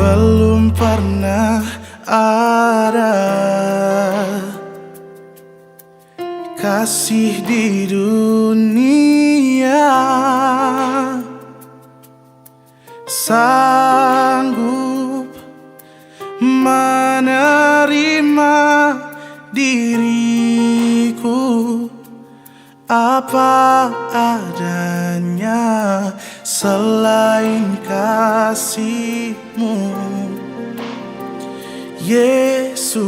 belum pernah ada kasih di dunia sanggup menerima diriku apa adanya selain kasih-Mu, Yesus.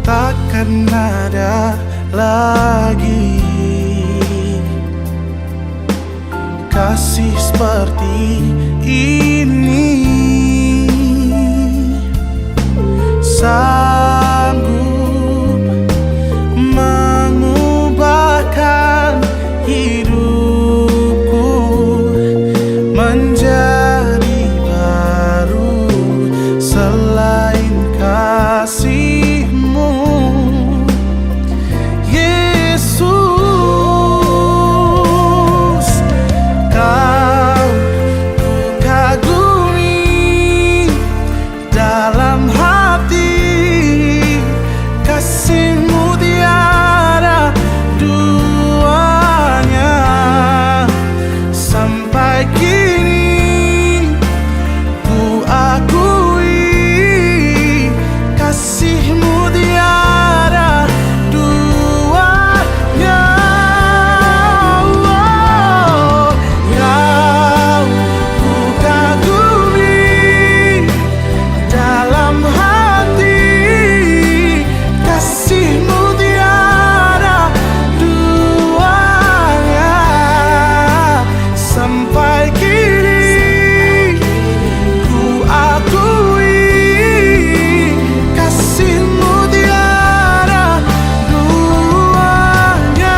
Takkan ada lagi kasih seperti ini, sanggup mengubahkan hidupku menjadi baru selain kasih-Mu, Yesus. Kau ku kagumi dalam hati, kasih-Mu tiada duanya. Sampai kini ku akui kasih-Mu tiada duanya. Oh, Kau ku kagumi dalam hati, kasih-Mu tiada duanya. Sampai kini ku akui kasih-Mu tiada duanya.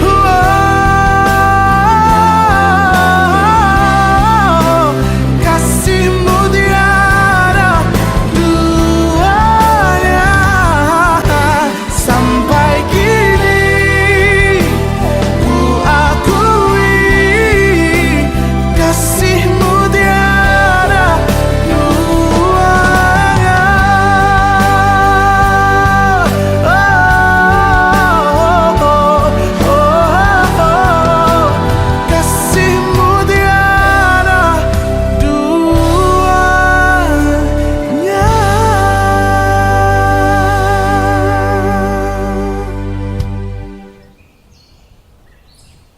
Oh, kasih-Mu tiada duanya. Sampai kini ku akui kasih-Mu tiada duanya. Kasih-Mu tiada duanya.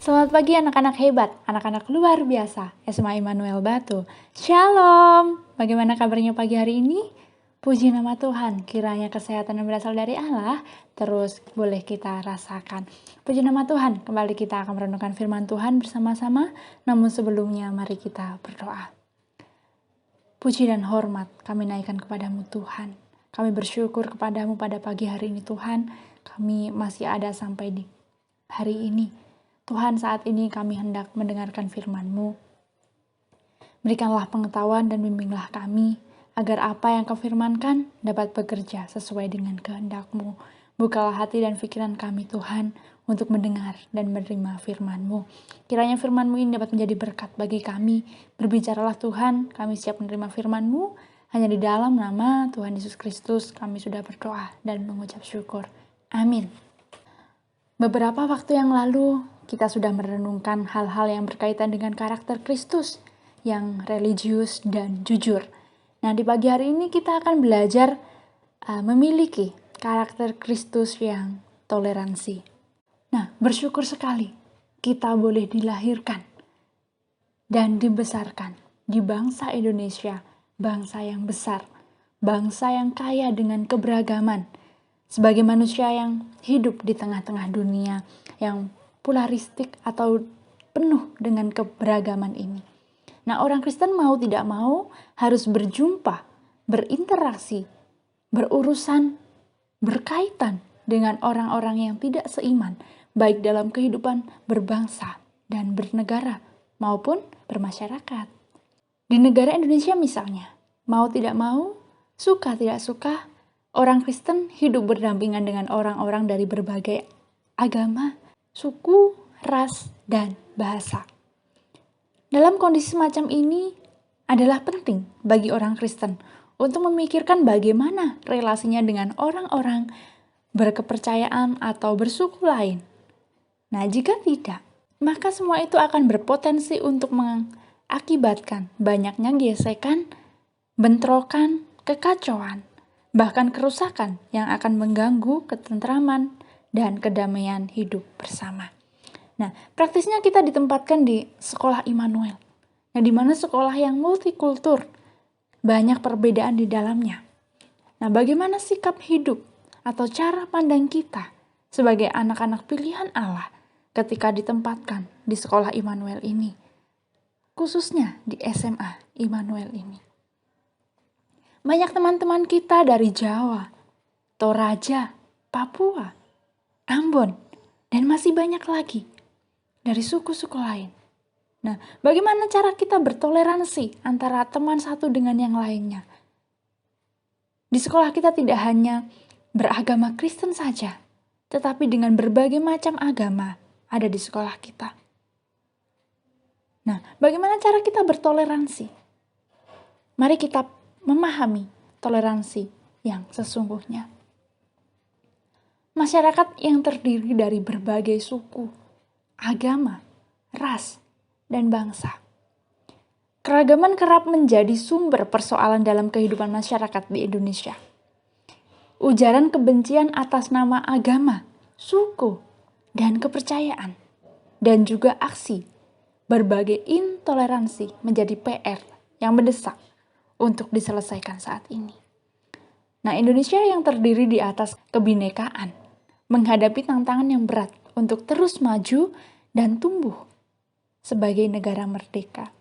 Selamat pagi anak-anak hebat, anak-anak luar biasa, SMA Immanuel Batu. Shalom, bagaimana kabarnya pagi hari ini? Puji nama Tuhan, kiranya kesehatan yang berasal dari Allah terus boleh kita rasakan. Puji nama Tuhan, kembali kita akan merenungkan firman Tuhan bersama-sama, namun sebelumnya mari kita berdoa. Puji dan hormat kami naikkan kepadamu Tuhan. Kami bersyukur kepadamu pada pagi hari ini Tuhan, kami masih ada sampai di hari ini. Tuhan, saat ini kami hendak mendengarkan firman-Mu. Berikanlah pengetahuan dan bimbinglah kami, agar apa yang Kau firmankan dapat bekerja sesuai dengan kehendak-Mu. Bukalah hati dan pikiran kami Tuhan, untuk mendengar dan menerima firman-Mu. Kiranya firman-Mu ini dapat menjadi berkat bagi kami. Berbicaralah Tuhan, kami siap menerima firman-Mu. Hanya di dalam nama Tuhan Yesus Kristus kami sudah berdoa dan mengucap syukur. Amin. Beberapa waktu yang lalu, kita sudah merenungkan hal-hal yang berkaitan dengan karakter Kristus yang religius dan jujur. Nah, di pagi hari ini kita akan belajar memiliki karakter Kristus yang toleransi. Nah, bersyukur sekali kita boleh dilahirkan dan dibesarkan di bangsa Indonesia, bangsa yang besar, bangsa yang kaya dengan keberagaman, sebagai manusia yang hidup di tengah-tengah dunia yang polaristik atau penuh dengan keberagaman ini. Nah, orang Kristen mau tidak mau harus berjumpa, berinteraksi, berurusan, berkaitan dengan orang-orang yang tidak seiman, baik dalam kehidupan berbangsa dan bernegara maupun bermasyarakat. Di negara Indonesia misalnya, mau tidak mau, suka tidak suka, orang Kristen hidup berdampingan dengan orang-orang dari berbagai agama, suku, ras, dan bahasa. Dalam kondisi semacam ini adalah penting bagi orang Kristen untuk memikirkan bagaimana relasinya dengan orang-orang berkepercayaan atau bersuku lain. Nah, jika tidak, maka semua itu akan berpotensi untuk mengakibatkan banyaknya gesekan, bentrokan, kekacauan, bahkan kerusakan yang akan mengganggu ketentraman dan kedamaian hidup bersama. Nah, praktisnya kita ditempatkan di sekolah Immanuel. Nah, di mana sekolah yang multikultur, banyak perbedaan di dalamnya. Nah, bagaimana sikap hidup atau cara pandang kita sebagai anak-anak pilihan Allah ketika ditempatkan di sekolah Immanuel ini, khususnya di SMA Immanuel ini. Banyak teman-teman kita dari Jawa, Toraja, Papua, Ambon, dan masih banyak lagi dari suku-suku lain. Nah, bagaimana cara kita bertoleransi antara teman satu dengan yang lainnya? Di sekolah kita tidak hanya beragama Kristen saja, tetapi dengan berbagai macam agama ada di sekolah kita. Nah, bagaimana cara kita bertoleransi? Mari kita memahami toleransi yang sesungguhnya. Masyarakat yang terdiri dari berbagai suku, agama, ras, dan bangsa. Keragaman kerap menjadi sumber persoalan dalam kehidupan masyarakat di Indonesia. Ujaran kebencian atas nama agama, suku, dan kepercayaan, dan juga aksi berbagai intoleransi menjadi PR yang mendesak untuk diselesaikan saat ini. Nah, Indonesia yang terdiri di atas kebinekaan menghadapi tantangan yang berat untuk terus maju dan tumbuh sebagai negara merdeka.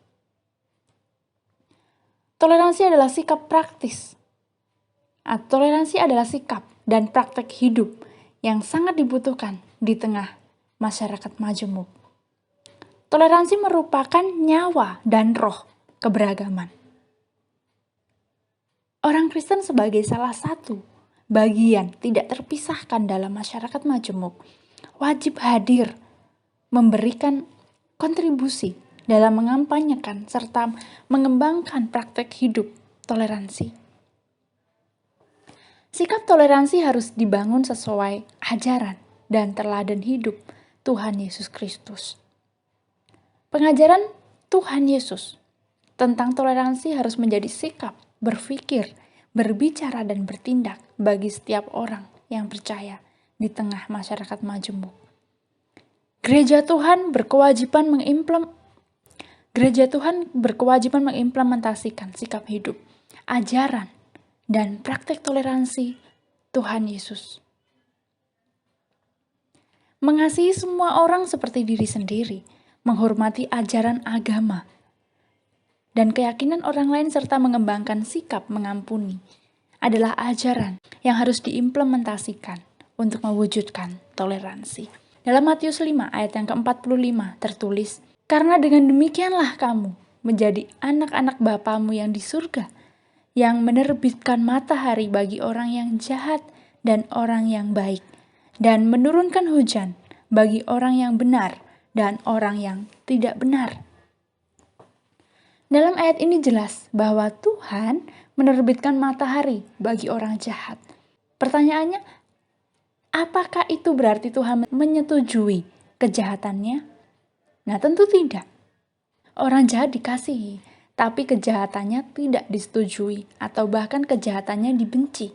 Toleransi adalah sikap praktis. Toleransi adalah sikap dan praktek hidup yang sangat dibutuhkan di tengah masyarakat majemuk. Toleransi merupakan nyawa dan roh keberagaman. Orang Kristen sebagai salah satu bagian tidak terpisahkan dalam masyarakat majemuk wajib hadir, memberikan kontribusi dalam mengampanyekan serta mengembangkan praktek hidup toleransi. Sikap toleransi harus dibangun sesuai ajaran dan teladan hidup Tuhan Yesus Kristus. Pengajaran Tuhan Yesus tentang toleransi harus menjadi sikap, berpikir, berbicara, dan bertindak bagi setiap orang yang percaya di tengah masyarakat majemuk. Gereja Tuhan berkewajiban mengimplementasikan sikap hidup, ajaran, dan praktek toleransi Tuhan Yesus. Mengasihi semua orang seperti diri sendiri, menghormati ajaran agama, dan keyakinan orang lain serta mengembangkan sikap mengampuni adalah ajaran yang harus diimplementasikan untuk mewujudkan toleransi. Dalam Matius 5 ayat yang ke-45 tertulis, "Karena dengan demikianlah kamu menjadi anak-anak Bapamu yang di surga, yang menerbitkan matahari bagi orang yang jahat dan orang yang baik, dan menurunkan hujan bagi orang yang benar dan orang yang tidak benar." Dalam ayat ini jelas bahwa Tuhan menerbitkan matahari bagi orang jahat. Pertanyaannya, apakah itu berarti Tuhan menyetujui kejahatannya? Nah, tentu tidak. Orang jahat dikasihi, tapi kejahatannya tidak disetujui atau bahkan kejahatannya dibenci.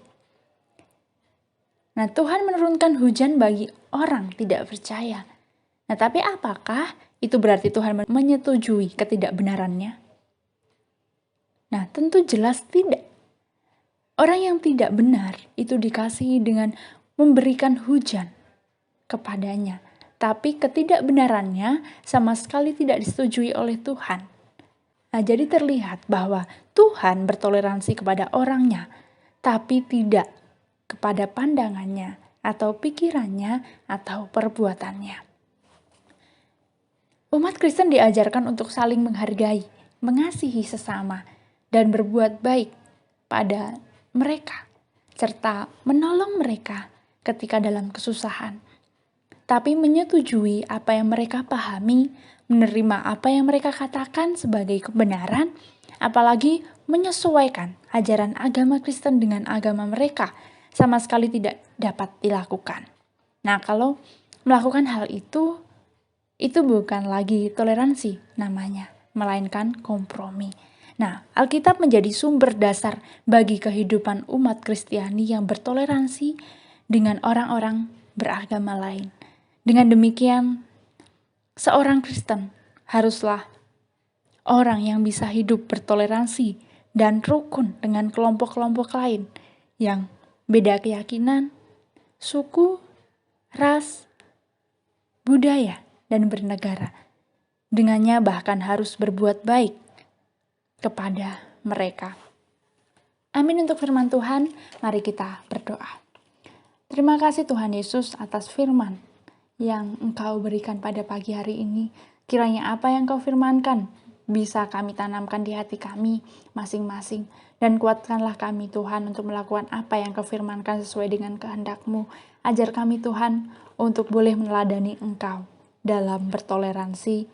Nah, Tuhan menurunkan hujan bagi orang tidak percaya. Nah, tapi apakah itu berarti Tuhan menyetujui ketidakbenarannya? Nah, tentu jelas tidak. Orang yang tidak benar itu dikasihi dengan memberikan hujan kepadanya, tapi ketidakbenarannya sama sekali tidak disetujui oleh Tuhan. Nah, jadi terlihat bahwa Tuhan bertoleransi kepada orangnya, tapi tidak kepada pandangannya atau pikirannya atau perbuatannya. Umat Kristen diajarkan untuk saling menghargai, mengasihi sesama, dan berbuat baik pada mereka, serta menolong mereka ketika dalam kesusahan. tapi menyetujui apa yang mereka pahami, menerima apa yang mereka katakan sebagai kebenaran, apalagi menyesuaikan ajaran agama Kristen dengan agama mereka, sama sekali tidak dapat dilakukan. Nah, kalau melakukan hal itu bukan lagi toleransi namanya, melainkan kompromi. Nah, Alkitab menjadi sumber dasar bagi kehidupan umat Kristiani yang bertoleransi dengan orang-orang beragama lain. Dengan demikian, seorang Kristen haruslah orang yang bisa hidup bertoleransi dan rukun dengan kelompok-kelompok lain yang beda keyakinan, suku, ras, budaya, dan bernegara. Dengannya bahkan harus berbuat baik kepada mereka. Amin untuk firman Tuhan, mari kita berdoa. Terima kasih Tuhan Yesus atas firman yang Engkau berikan pada pagi hari ini. Kiranya apa yang Kau firmankan bisa kami tanamkan di hati kami masing-masing. Dan kuatkanlah kami Tuhan untuk melakukan apa yang Kau firmankan sesuai dengan kehendak-Mu. Ajar kami Tuhan untuk boleh meneladani Engkau dalam bertoleransi.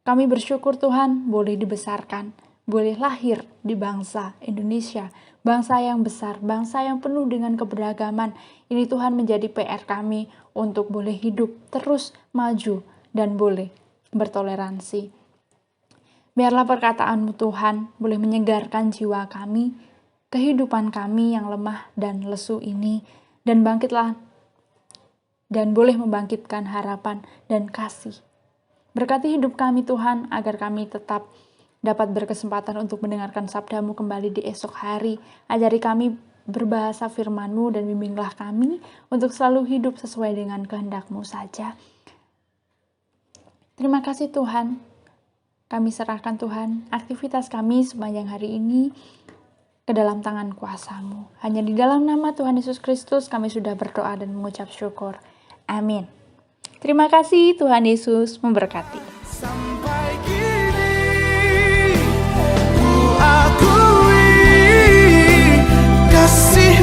Kami bersyukur Tuhan boleh dibesarkan, boleh lahir di bangsa Indonesia, bangsa yang besar, bangsa yang penuh dengan keberagaman. Ini Tuhan menjadi PR kami untuk boleh hidup terus maju dan boleh bertoleransi. Biarlah perkataan-Mu Tuhan boleh menyegarkan jiwa kami, kehidupan kami yang lemah dan lesu ini, dan bangkitlah dan boleh membangkitkan harapan dan kasih. Berkati hidup kami Tuhan, agar kami tetap dapat berkesempatan untuk mendengarkan sabda-Mu kembali di esok hari. Ajari kami berbahasa firman-Mu dan bimbinglah kami untuk selalu hidup sesuai dengan kehendak-Mu saja. Terima kasih Tuhan. Kami serahkan Tuhan aktivitas kami sepanjang hari ini ke dalam tangan kuasa-Mu. Hanya di dalam nama Tuhan Yesus Kristus kami sudah berdoa dan mengucap syukur. Amin. Terima kasih, Tuhan Yesus memberkati. Sampai kini ku akui kasih